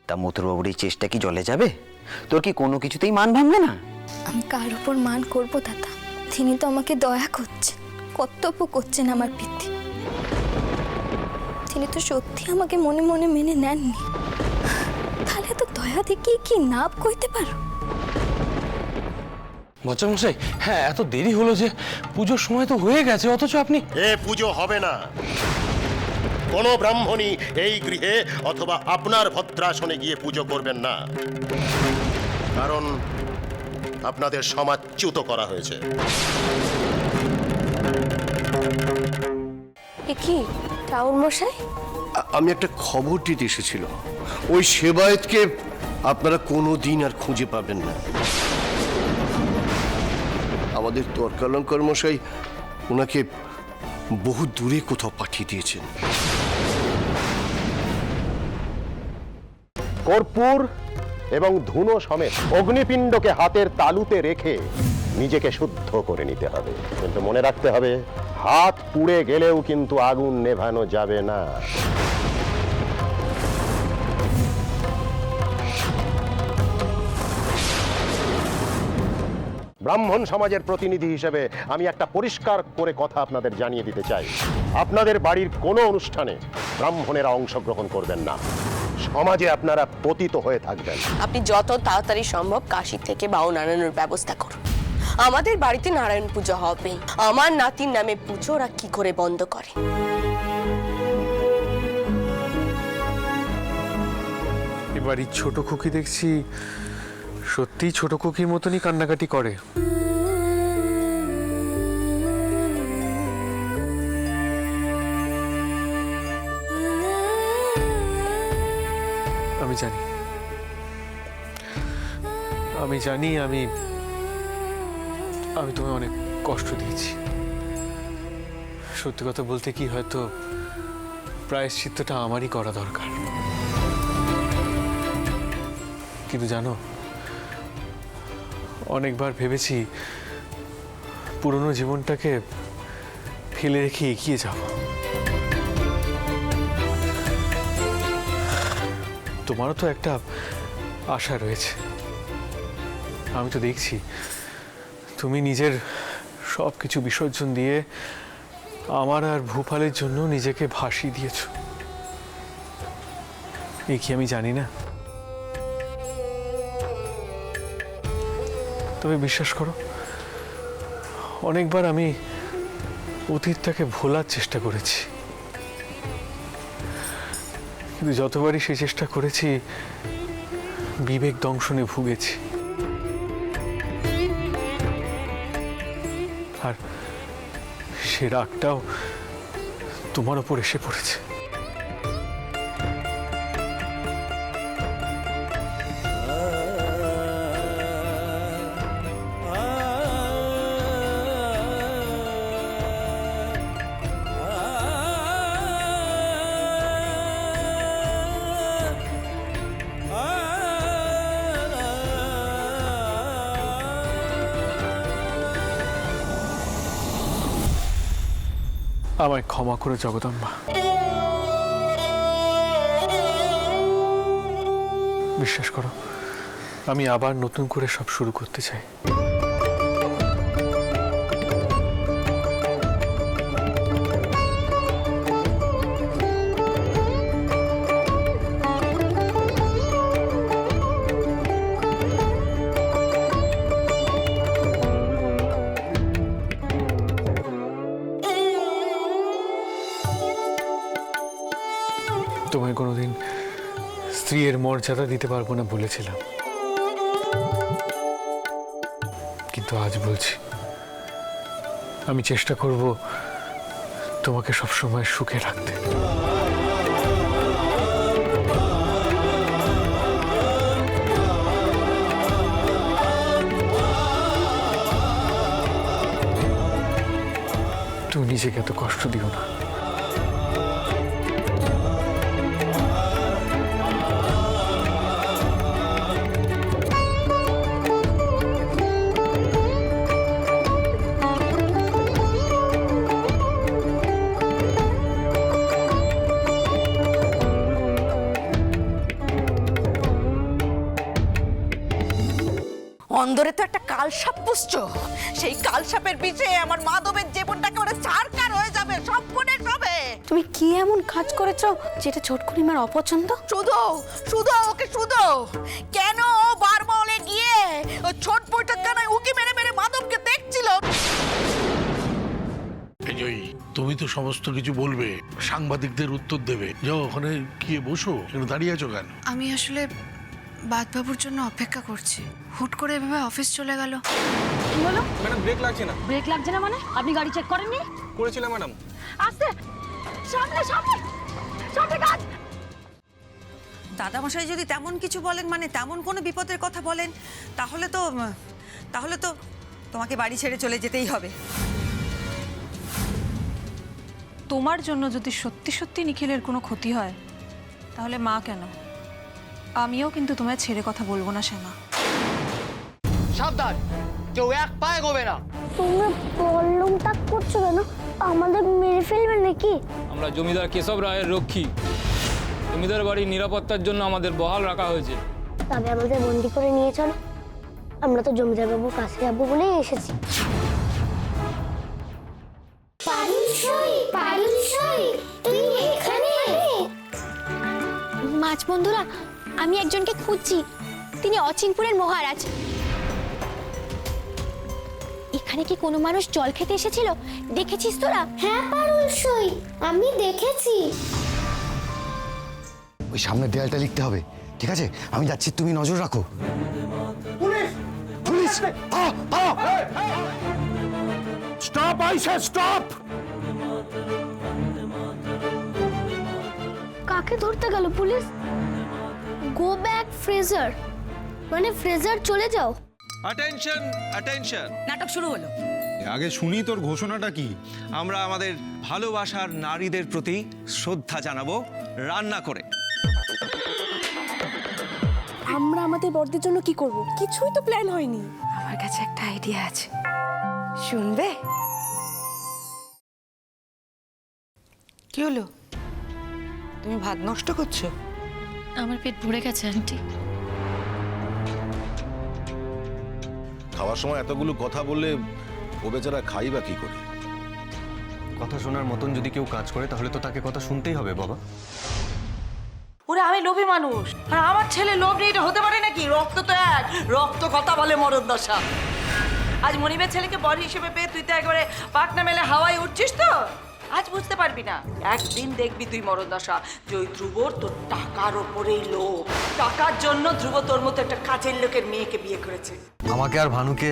তা মথুরবাবুর এই চেষ্টা কি জলে যাবে? তোর কি কোনো কিছুতেই মান ভাঙবে না? আমি কার উপর মান করব দাদা? তিনি তো আমাকে দয়া করছেন, কর্তব্য করছেন আমার পিতৃ। তিনি তো সত্যি আমাকে মনে মনে মেনে নেননি। তাহলে তো দয়া দেখিয়ে কি নাপ কইতে পারো? মশাই, হ্যাঁ এত দেরি হলো যে, পুজোর সময় তো হয়ে গেছে, অথচ আপনি... পুজো হবে না। কোনো ব্রাহ্মণই এই গৃহে অথবা আপনার ভদ্রাসনে গিয়ে পুজো করবেন না, কারণ আপনাদের সমাজচ্যুত করা হয়েছে। কি টাউন মশাই? আমি একটা খবর দিতে এসেছিলাম। ওই সেবায়েতকে আপনারা কোনো দিন আর খুঁজে পাবেন না। আমাদের তর্কালঙ্কার মশাই ওনাকে বহু দূরে কোথাও পাঠিয়ে দিয়েছেন। কর্পূর এবং ধুনো সমেত অগ্নিপিণ্ডকে হাতের তালুতে রেখে নিজেকে শুদ্ধ করে নিতে হবে। কিন্তু মনে রাখতে হবে, হাত পুড়ে গেলেও কিন্তু আগুন নেভানো যাবে না। ব্রাহ্মণ সমাজের প্রতিনিধি হিসেবে আমি একটা পরিষ্কার করে কথা আপনাদের জানিয়ে দিতে চাই, আপনাদের বাড়ির কোনো অনুষ্ঠানে ব্রাহ্মণেরা অংশগ্রহণ করবেন না। সমাজে আপনারা পতিত হয়ে থাকবেন। আপনি যত তাড়াতাড়ি সম্ভব কাশী থেকে বাউন আনানোর ব্যবস্থা করুন। আমাদের বাড়িতে নারায়ণ পুজো হবে। আমার নাতির নামে পুজো ওরা কি করে বন্ধ করে? এবারই ছোট খুকি দেখছি সত্যি ছোট খুকির মতনই কান্নাকাটি করে। আমি জানি আমি তোমায় অনেক কষ্ট দিয়েছি। সত্যি কথা বলতে কি, হয়তো প্রায়শ্চিত্তটা আমারই করা দরকার। কিন্তু জানো, অনেকবার ভেবেছি পুরনো জীবনটাকে ফেলে রেখে এগিয়ে যাব। তোমারও তো একটা আশা রয়েছে। আমি তো দেখছি তুমি নিজের সব কিছু বিসর্জন দিয়ে আমার আর ভূপালের জন্য নিজেকে ভাসিয়ে দিয়েছ। এই কি আমি জানি না? তবে বিশ্বাস করো, অনেকবার আমি অতীতটাকে ভোলার চেষ্টা করেছি, কিন্তু যতবারই সেই চেষ্টা করেছি বিবেক দংশনে ভুগেছি। আর সে রাগটাও তোমার ওপর এসে পড়েছে। আমায় ক্ষমা করে জগদম্বা। বিশ্বাস করো, আমি আবার নতুন করে সব শুরু করতে চাই। তোমায় কোনোদিন স্ত্রীর মর্যাদা দিতে পারবো না বলেছিলাম, কিন্তু আজ বলছি আমি চেষ্টা করব তোমাকে সবসময় সুখে রাখতে। তুমি নিজেকে এত কষ্ট দিও না। অন্দরে তো একটা কালসাপ পুষছো, সেই কালসাপের পিছে আমার মাধবের জীবনটাকে ওরা ছাড়কার হয়ে যাবে, সম্পূর্ণ হবে। তুমি কি এমন কাজ করেছো যেটা ছোটকুনিমার অপছন্দ? শুধু শুধু ওকে শুধু কেন ও বারমহলে গিয়ে ওই ছোট বইটার কানায় উকি মেরে মেরে মাধবকে দেখছিল? জয়ী, তুমি তো সমস্ত কিছু বলবে, সাংবাদিকদের উত্তর দেবে। যাও ওখানে গিয়ে বসো, এখানে দাঁড়িয়ে আছো কেন? আমি আসলে বাদবাবুর জন্য অপেক্ষা করছি। হুট করে এভাবে অফিস চলে গেল। কি হলো ম্যাডাম ব্রেক লাগছে না। ব্রেক লাগছে না মানে? আপনি গাড়ি চেক করেননি? করেছিলাম ম্যাডাম। আস্তে, সামনে সামনে সামনে কাজ। দাদামশাই যদি তেমন কিছু বলেন, মানে তেমন কোনো বিপদের কথা বলেন, তাহলে তো তোমাকে বাড়ি ছেড়ে চলে যেতেই হবে। তোমার জন্য যদি সত্যি সত্যি নিখিলের কোনো ক্ষতি হয়, তাহলে মা কেন, আমিও কিন্তু তোমায় ছেড়ে কথা বলবো না শ্যামা। সাবধান, কেউ এক পায়ে গোবে না। তোমরা বললুম তাক করছো কেন? আমাদের মেরে ফেলবে নাকি? আমরা জমিদার কেশব রায়ের রক্ষী। জমিদার বাড়ির নিরাপত্তার জন্য আমাদের বহাল রাখা হয়েছে। তবে আমাদের বন্দি করে নিয়ে চলো, আমরা তো জমিদার বাবুর কাছে যাবো বলেই এসেছি। মাছ বন্ধুরা, আমি একজনকে খুঁজছি, তিনি অচিনপুরের মহারাজ। এখানে কি কোনো মানুষ জল খেতে এসেছিল? দেখেছিস তোরা? হ্যাঁ পারুল সই, আমি দেখেছি। ওই সামনের দেয়ালটা লিখতে হবে, ঠিক আছে? আমি যাচ্ছি, তুমি নজর রাখো। পুলিশ! পুলিশ! স্টপ, আইসা স্টপ! কাকে ধরতে গেল পুলিশ? গো ব্যাক ফ্রেজার, মানে ফ্রেজার চলে যাও। Attention, attention. নাটক শুরু হলো। আগে শুনি তোর ঘোষণাটা কি। আমরা আমাদের ভালোবাসার নারীদের প্রতি শ্রদ্ধা জানাবো রান্না করে। আমরা আমাদের বড়দের জন্য কি করব? কিছুই তো প্ল্যান হয়নি। আমার কাছে একটা আইডিয়া আছে, শুনবে? কি হলো? তুমি ভাত নষ্ট করছো? আমার পেট ভরে গেছে আন্টি। খাওয়ার সময় এতগুলো কথা বললে ও বেচারা খাই বা কি করে? কথা শোনার মতন যদি কেউ কাজ করে তাহলে তো তাকে কথা শুনতেই হবে বাবা। ওরে আমি লোভী মানুষ, আর আমার ছেলে লোভ নিয়ে এটা হতে পারে নাকি? রক্ত তো এক, রক্ত কথা বলে মরণ দশা। আজ মনিবের ছেলেকে বর হিসেবে পেয়ে তুই তো একেবারে পাকনা মেলে হাওয়ায় উঠছিস তো। আজ বুঝতে পারবি না, একদিন দেখবি তুই মরণ দশা। যে ওই ধ্রুবর তোর টাকার ওপরেই লোভ, টাকার জন্য ধ্রুব তোর মতো একটা কাজের লোকের মেয়েকে বিয়ে করেছে। আমাকে আর ভানুকে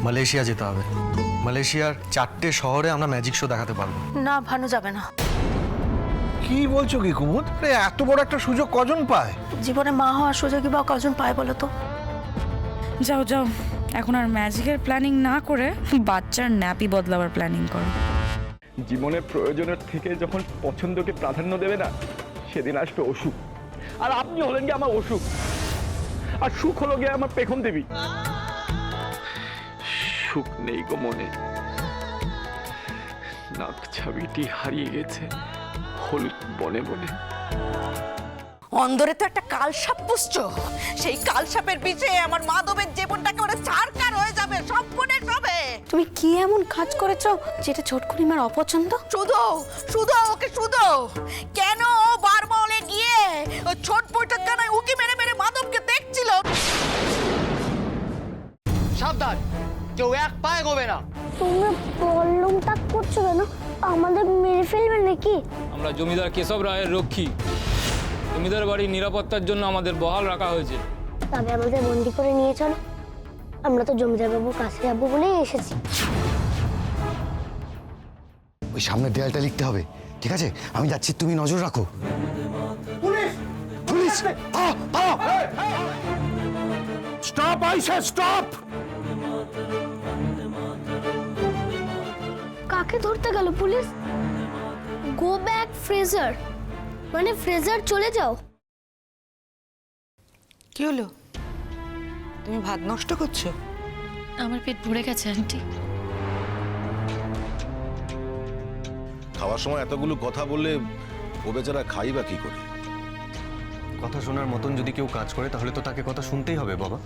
মালয়েশিয়া যেতে হবে। মালয়েশিয়ার 4টে শহরে আমরা ম্যাজিক শো দেখাতে পারবো। না, ভানু যাবে না। কি বলছো কি কুমুদ? এত বড় একটা সুযোগ কজন পায়? জীবনে মা হওয়ার সুযোগই বা কজন পায় বলো তো? যাও যাও, এখন আর ম্যাজিকের প্ল্যানিং না করে বাচ্চার ন্যাপি বদলাবার প্ল্যানিং করো। জীবনের প্রয়োজনের থেকে যখন পছন্দকে প্রাধান্য দেবে না, সেদিন আসবে অসুখ। আর আপনি হলেন কি আমার অসুখ, আর সুখ হলো গিয়ে আমার পেখম দেবী। সুখ নেই গো মনে, নাক ছাবিটি হারিয়ে গেছে হলুদ বনে বনে। অন্দরে তো একটা কালসাপ পুষছো, সেই কালসাপের পিছে আমার মাধবের জীবনটাকে ওরা ছাড়কার হয়ে যাবে, সম্পূর্ণ হবে। তুমি কি এমন কাজ করেছো যেটা ছোটকুনিমার অপছন্দ? শুধু শুধু ওকে শুধু কেন ও বারমহলে গিয়ে ওই ছোট বইটার কানায় উকি মেরে মেরে মাধবকে দেখছিল? সাবধান, কেউ এক পায়ে গোবে না। তোমরা বললুম তাক করছো কেন? আমাদের মেরে ফেলবে নাকি? আমরা জমিদার কেশব রায়ের রক্ষী। জমিদার বাড়ির নিরাপত্তার জন্য আমাদের বহাল রাখা হয়েছে। তবে আমাদের বন্দি করে নিয়ে চলো, আমরা তো জমিদার বাবুর কাছে যাবো বলেই এসেছি। ওই সামনের দেয়ালটা লিখতে হবে, ঠিক আছে? আমি যাচ্ছি, তুমি নজর রাখো। পুলিশ! পুলিশ! স্টপ, আইসা স্টপ! কাকে ধরতে গেল পুলিশ? গো ব্যাক ফ্রেজার, মানে ফ্রেজার চলে যাও। কি হলো? তুমি ভাত নষ্ট করছো? আমার পেট ভরে গেছে আন্টি। খাওয়ার সময় এতগুলো কথা বললে ও বেচারা খাই বা কি করে? কথা শোনার মতন যদি কেউ কাজ করে তাহলে তো তাকে কথা শুনতেই হবে বাবা।